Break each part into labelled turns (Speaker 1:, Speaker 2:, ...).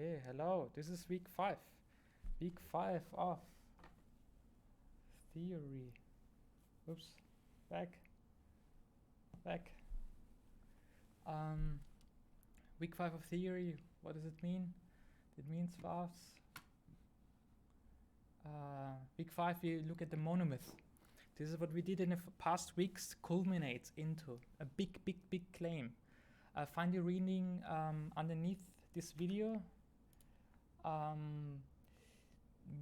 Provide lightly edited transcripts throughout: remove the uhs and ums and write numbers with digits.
Speaker 1: Okay, hello. This is week 5. Week 5 of theory. Oops. Back. Back. Um, week 5 of theory. What does it mean? It means for us. Week 5, we look at the monomyth. This is what we did in the past weeks, culminates into a big claim. Find your reading underneath this video.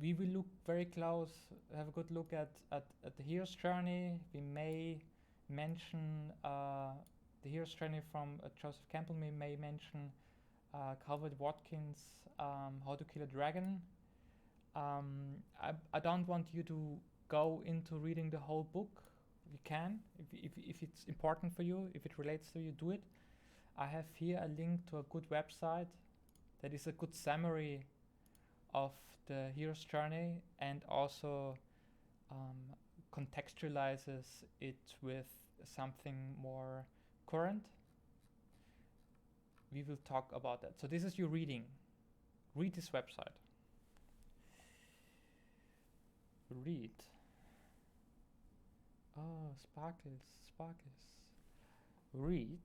Speaker 1: We will look very close, have a good look at the hero's journey. We may mention the hero's journey from Joseph Campbell. We may mention Calvert Watkins, How to Kill a Dragon. I don't want you to go into reading the whole book. You can, if it's important for you, if it relates to you, do it. I have here a link to a good website that is a good summary of the hero's journey and also contextualizes it with something more current. We will talk about that. So this is your reading. Read this website. Read. Oh, sparkles. Read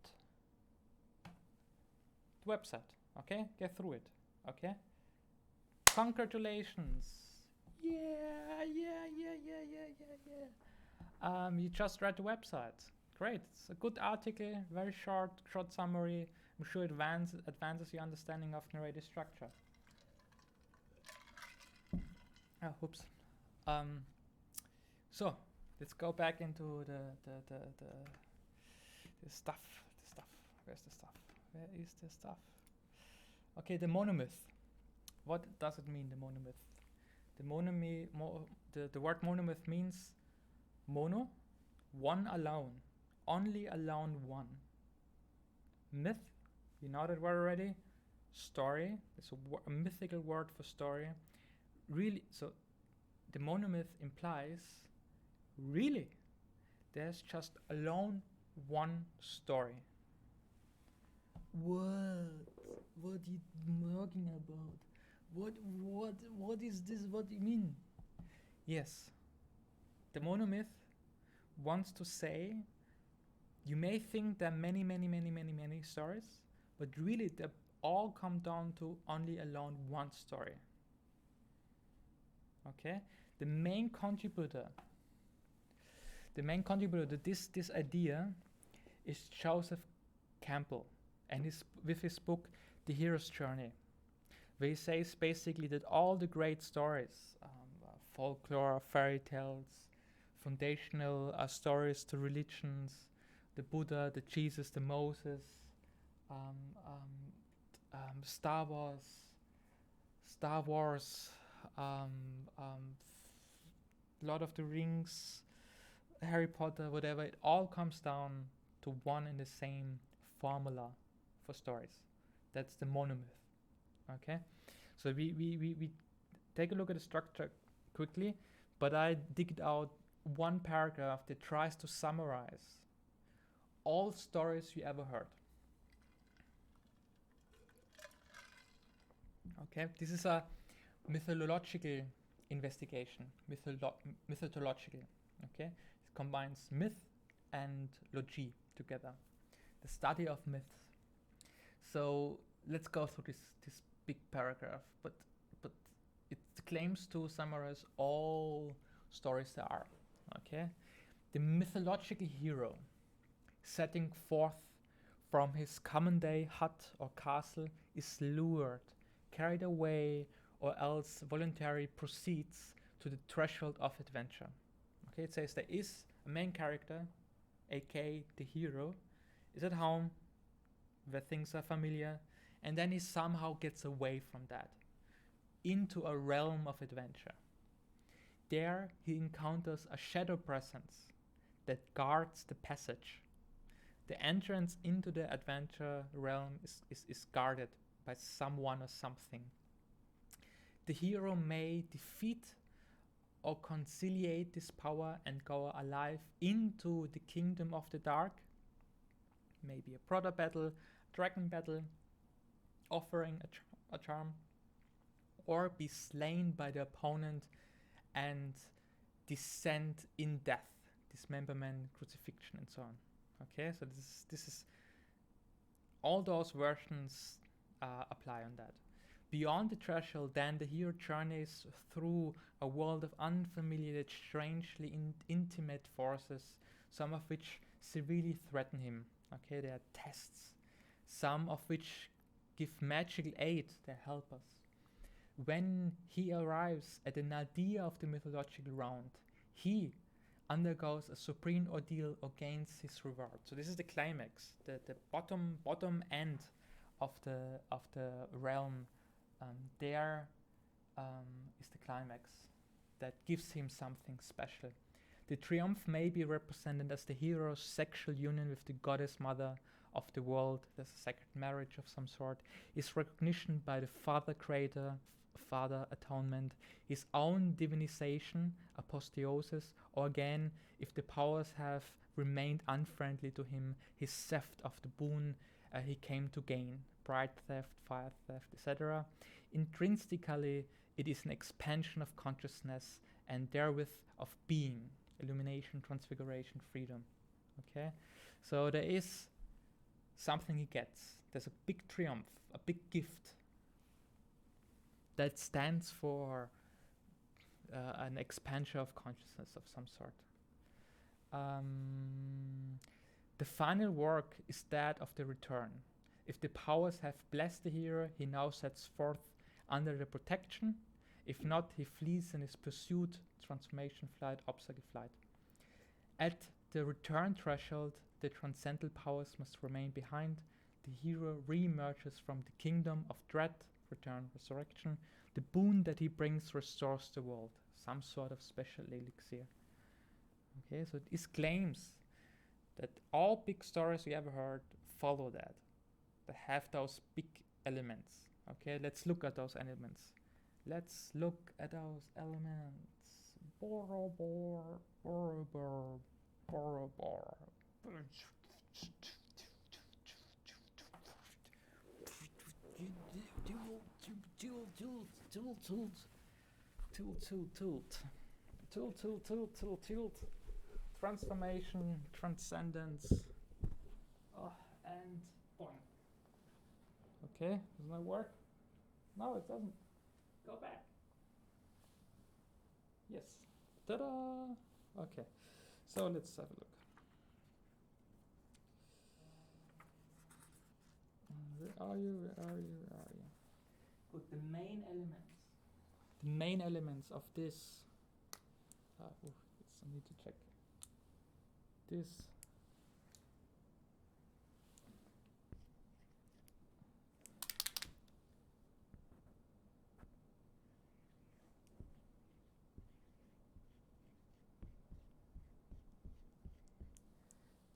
Speaker 1: the website. Okay, get through it. Okay. Congratulations. Yeah. You just read the website. Great. It's a good article, very short summary. I'm sure it advances your understanding of narrative structure. Oh, oops. So let's go back into the stuff. Where's the stuff? Where is the stuff? Okay, the monomyth. What does it mean, the monomyth? The word monomyth means mono, one alone, only alone one. Myth, you know that word already. Story, it's a mythical word for story. Really, so the monomyth implies really there's just alone one story. What are you talking about? What is this? What do you mean? Yes, the monomyth wants to say you may think there are many stories, but really they all come down to only alone one story. Okay, the main contributor to this idea is Joseph Campbell, and with his book The Hero's Journey, where he says basically that all the great stories, folklore, fairy tales, foundational stories to religions, the Buddha, the Jesus, the Moses, Star Wars, Lord of the Rings, Harry Potter, whatever, it all comes down to one and the same formula for stories. That's the monomyth. Okay, so we take a look at the structure quickly, but I digged out one paragraph that tries to summarize all stories you ever heard. Okay, this is a mythological investigation. Mythological. Okay, it combines myth and logy together, the study of myths. So let's go through this big paragraph, but it claims to summarize all stories there are. Okay, the mythological hero, setting forth from his common day hut or castle, is lured, carried away, or else voluntarily proceeds to the threshold of adventure. Okay, it says there is a main character, aka the hero, is at home where things are familiar, and then he somehow gets away from that into a realm of adventure. There he encounters a shadow presence that guards the passage. The entrance into the adventure realm is guarded by someone or something. The hero may defeat or conciliate this power and go alive into the kingdom of the dark. Maybe a proto battle, dragon battle, offering a charm, or be slain by the opponent and descend in death, dismemberment, crucifixion, and so on. Okay, so this is all those versions apply on that. Beyond the threshold, then the hero journeys through a world of unfamiliar yet strangely intimate forces, some of which severely threaten him. Okay, they are tests, some of which give magical aid, they help us. When he arrives at the nadir of the mythological round, he undergoes a supreme ordeal or gains his reward. So this is the climax, the bottom end of the realm. There is the climax that gives him something special. The triumph may be represented as the hero's sexual union with the goddess mother of the world. There's a sacred marriage of some sort. His recognition by the father creator, father atonement, his own divinization, apotheosis, or again, if the powers have remained unfriendly to him, his theft of the boon he came to gain, bride theft, fire theft, etc. Intrinsically, it is an expansion of consciousness and therewith of being, illumination, transfiguration, freedom. Okay, so there is something he gets. There's a big triumph, a big gift that stands for an expansion of consciousness of some sort. The final work is that of the return. If the powers have blessed the hero, he now sets forth under the protection. If not, he flees in his pursuit, transformation flight, obstacle flight. At the return threshold, the transcendental powers must remain behind. The hero re-emerges from the kingdom of dread, return, resurrection. The boon that he brings restores the world, some sort of special elixir. Okay, so this claims that all big stories we ever heard follow that. They have those big elements. Okay, let's look at those elements. Let's look at those elements. Borobar, Borobar, Borobar. Tilt. Transformation, transcendence, and boing. Okay, doesn't that work? No, it doesn't. Go back. Yes. Ta-da! Okay, so let's have a look. Where are you? Good, the main elements. The main elements of this. I need to check. This.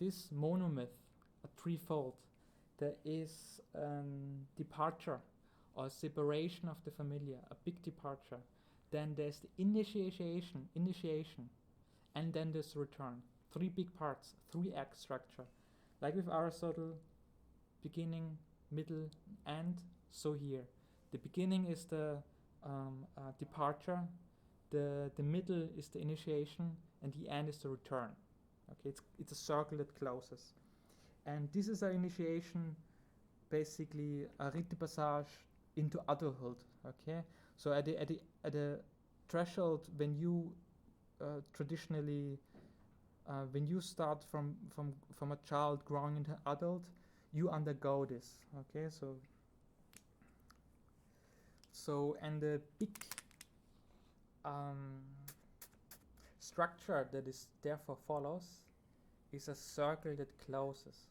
Speaker 1: This monomyth, a threefold, there is departure or separation of the familiar, a big departure. Then there's the initiation, and then there's return. Three big parts, 3-act structure. Like with Aristotle, beginning, middle, end, so here. The beginning is the departure, the middle is the initiation, and the end is the return. Okay, it's a circle that closes. And this is an initiation, basically a rite de passage into adulthood. Okay, so at the threshold, when you traditionally when you start from a child growing into adult, you undergo this. Okay, so and the big structure that is therefore follows is a circle that closes,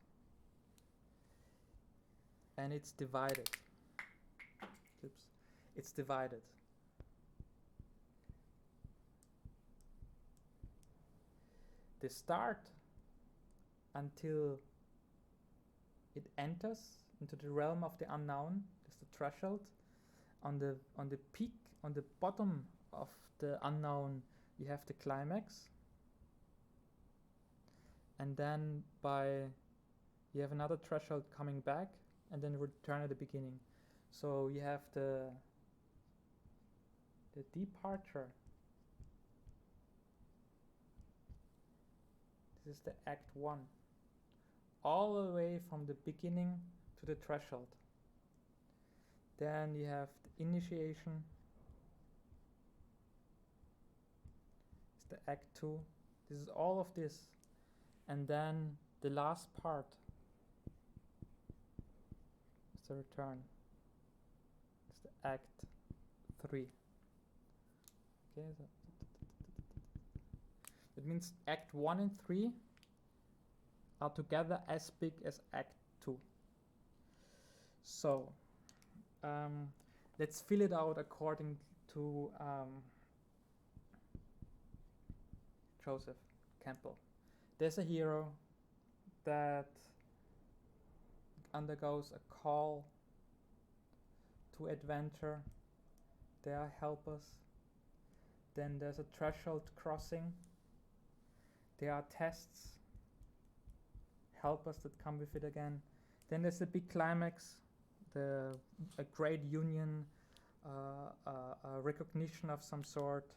Speaker 1: and it's divided. Oops. It's divided. The start until it enters into the realm of the unknown is the threshold. On the peak, on the bottom of the unknown, you have the climax, and then you have another threshold coming back, and then return at the beginning. So you have the departure. This is the Act 1. All the way from the beginning to the threshold. Then you have the initiation. It's the Act 2. This is all of this. And then the last part is the return. It's the Act 3. Okay, so it means Act 1 and 3 are together as big as Act 2. So let's fill it out according to Joseph Campbell. There's a hero that undergoes a call to adventure. There are helpers. Then there's a threshold crossing. There are tests, helpers that come with it again. Then there's the big climax, a great union, a recognition of some sort,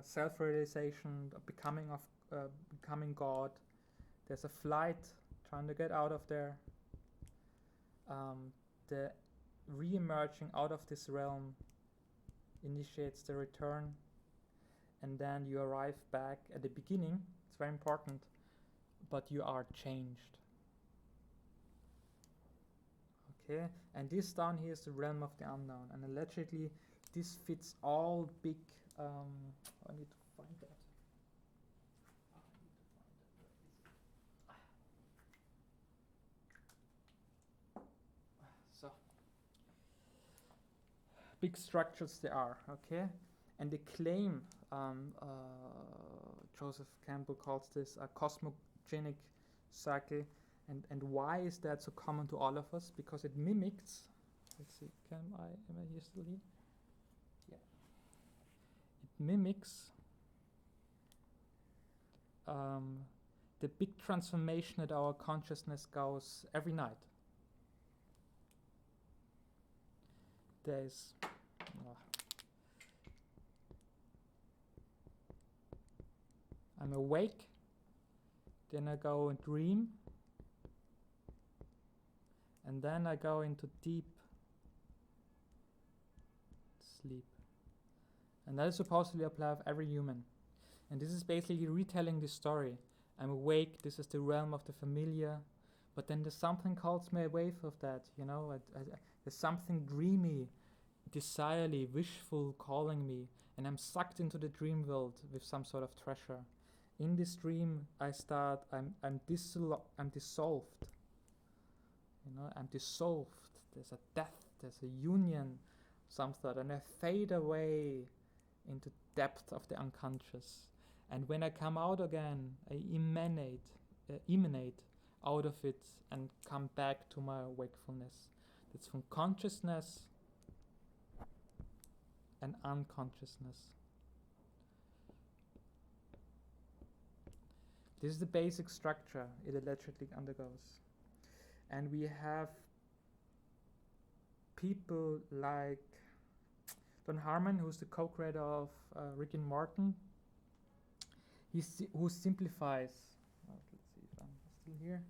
Speaker 1: self-realization, becoming God. There's a flight, trying to get out of there. The re-emerging out of this realm initiates the return, and then you arrive back at the beginning. It's very important, but you are changed. Okay, and this down here is the realm of the unknown, and allegedly this fits all big. I need to find that. So big structures they are, okay, and the claim Joseph Campbell calls this a cosmogenic cycle. And why is that so common to all of us? Because it mimics, let's see, am I here still here? Yeah. It mimics the big transformation that our consciousness goes every night. There's I'm awake, then I go and dream, and then I go into deep sleep. And that is supposedly applied of every human. And this is basically retelling the story. I'm awake, this is the realm of the familiar, but then there's something calls me away from that, you know, there's something dreamy, desirely, wishful calling me, and I'm sucked into the dream world with some sort of treasure. In this dream, I'm dissolved. You know, I'm dissolved. There's a death, there's a union, some sort, and I fade away into depth of the unconscious. And when I come out again, I emanate out of it and come back to my wakefulness. That's from consciousness and unconsciousness. This is the basic structure it allegedly undergoes. And we have people like Don Harmon, who's the co-creator of Rick and Morty. Who simplifies. Let's see if I'm still here.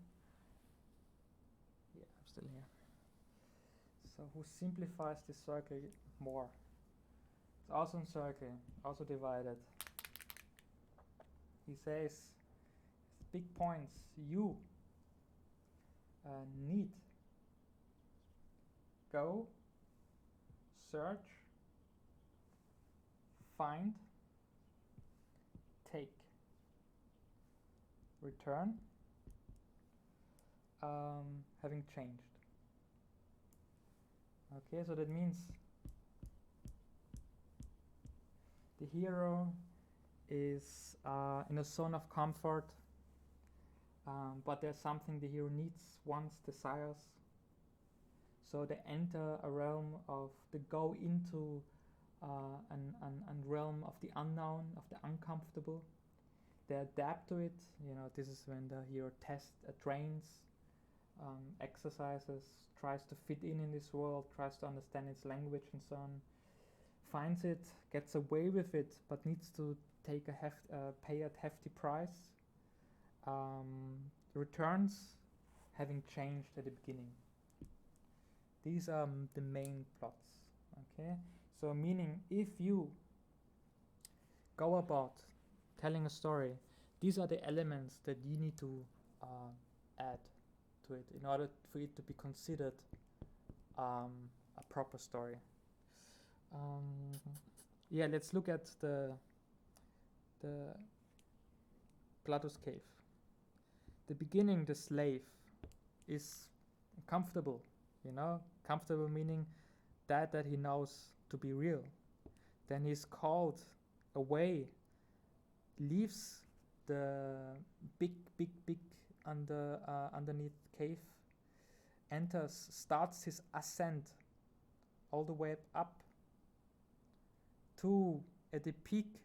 Speaker 1: Yeah, I'm still here. So who simplifies this circle more? It's also a circle, also divided. He says, big points. You need, go, search, find, take, return, having changed. Okay, so that means the hero is in a zone of comfort, but there's something the hero needs, wants, desires. So they enter a realm of, they go into an realm of the unknown, of the uncomfortable. They adapt to it. You know, this is when the hero tests, trains, exercises, tries to fit in this world, tries to understand its language and so on, finds it, gets away with it, but needs to pay a hefty price, returns having changed at the beginning. These are the main plots. Okay, so meaning if you go about telling a story, these are the elements that you need to add to it in order for it to be considered a proper story. Yeah, let's look at the Plato's cave. The beginning, the slave is comfortable, comfortable meaning that he knows to be real. Then he's called away, leaves the big underneath cave, enters, starts his ascent all the way up to, at the peak,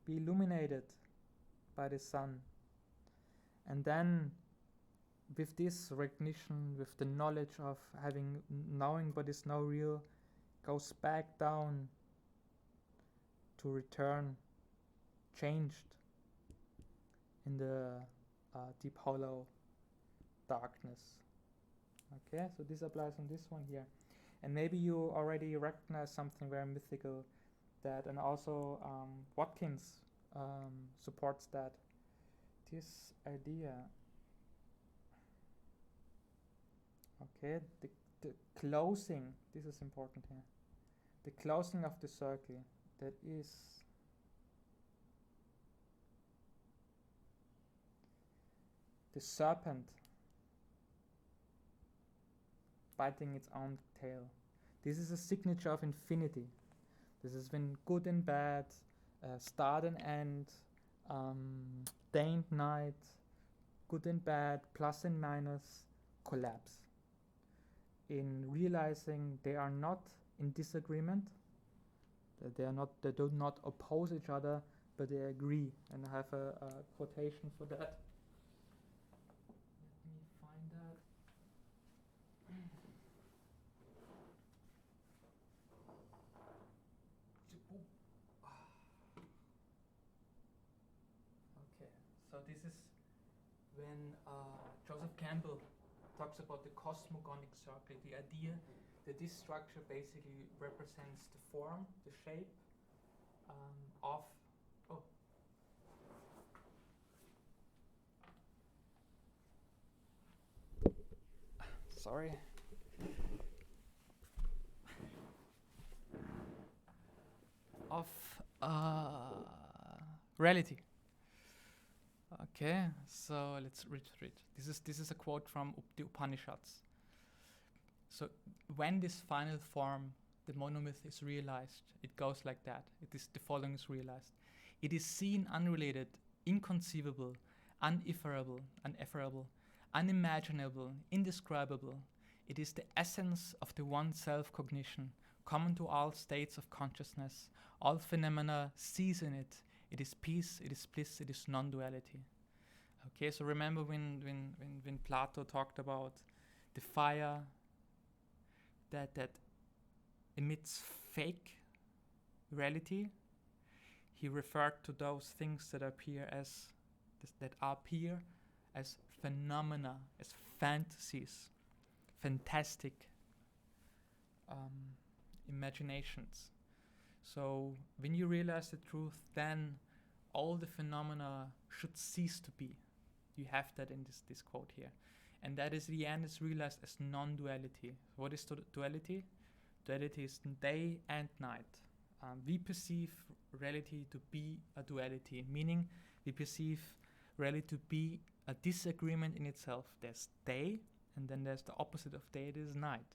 Speaker 1: be illuminated by the sun. And then with this recognition, with the knowledge of knowing what is now real, goes back down to return changed in the deep hollow darkness. Okay, so this applies on this one here. And maybe you already recognize something very mythical that, and also Watkins supports that. This idea, okay, the closing, this is important here, the closing of the circle, that is the serpent biting its own tail. This is a signature of infinity. This is when good and bad, start and end, day and night, good and bad, plus and minus, collapse. In realizing they are not in disagreement, that they do not oppose each other, but they agree. And I have a quotation for that. Let me find that. Okay, so this is when Joseph Campbell talks about the cosmogonic circle, the idea that this structure basically represents the form, the shape of sorry. Of reality. Okay, so let's read. This is a quote from the Upanishads. So when this final form, the monomyth, is realized, it goes like that. The following is realized. It is seen unrelated, inconceivable, unefferable, unimaginable, indescribable. It is the essence of the one self-cognition, common to all states of consciousness. All phenomena cease in it. It is peace, it is bliss, it is non-duality. Okay, so remember when Plato talked about the fire that emits fake reality, he referred to those things that appear as phenomena, as fantasies, fantastic imaginations. So when you realize the truth, then all the phenomena should cease to be. You have that in this quote here. And that is, the end is realized as non-duality. What is duality? Duality is day and night. We perceive reality to be a duality, meaning we perceive reality to be a disagreement in itself. There's day, and then there's the opposite of day, that is night.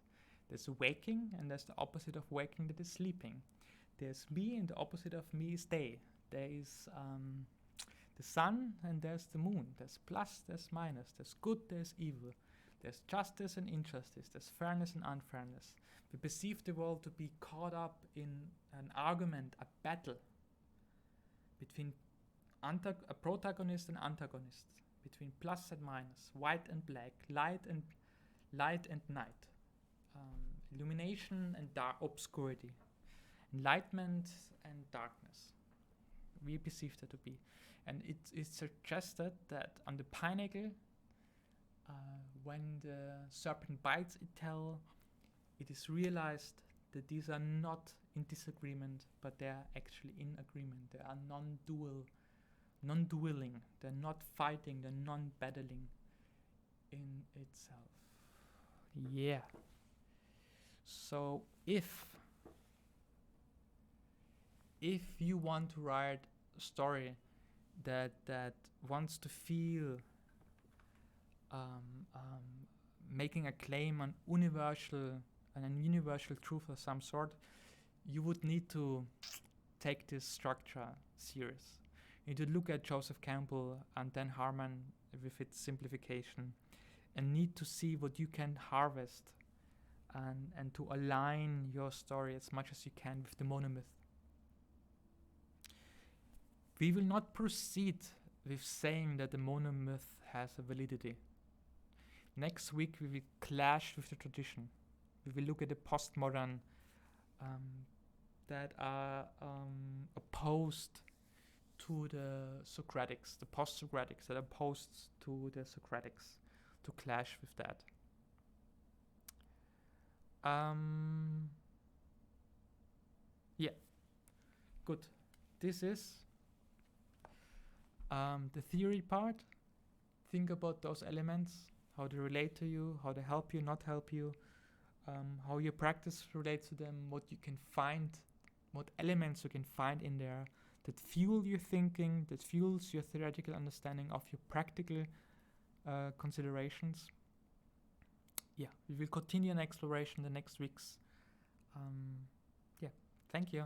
Speaker 1: There's waking, and there's the opposite of waking, that is sleeping. There's me, and the opposite of me is day. There is the sun, and there's the moon. There's plus, there's minus. There's good, there's evil. There's justice and injustice. There's fairness and unfairness. We perceive the world to be caught up in an argument, a battle between a protagonist and antagonist, between plus and minus, white and black, light and night, illumination and obscurity, enlightenment and darkness. We perceive that to be. And it is suggested that on the pinnacle, when the serpent bites Etel, it is realized that these are not in disagreement, but they are actually in agreement. They are non-dueling. They're not fighting. They're non-battling in itself. Yeah. So if you want to write a story that wants to feel making a claim on universal truth of some sort, you would need to take this structure serious. You need to look at Joseph Campbell and Dan Harmon with its simplification, and need to see what you can harvest and to align your story as much as you can with the monomyth. We will not proceed with saying that the monomyth has a validity. Next week we will clash with the tradition. We will look at the postmodern that are opposed to the Socratics, the post-Socratics that are opposed to the Socratics, to clash with that. Yeah, good. This is the theory part. Think about those elements, how they relate to you, how they help you, not help you, how your practice relates to them, what you can find, what elements you can find in there that fuel your thinking, that fuels your theoretical understanding of your practical considerations. Yeah, we will continue an exploration the next weeks. Yeah, thank you.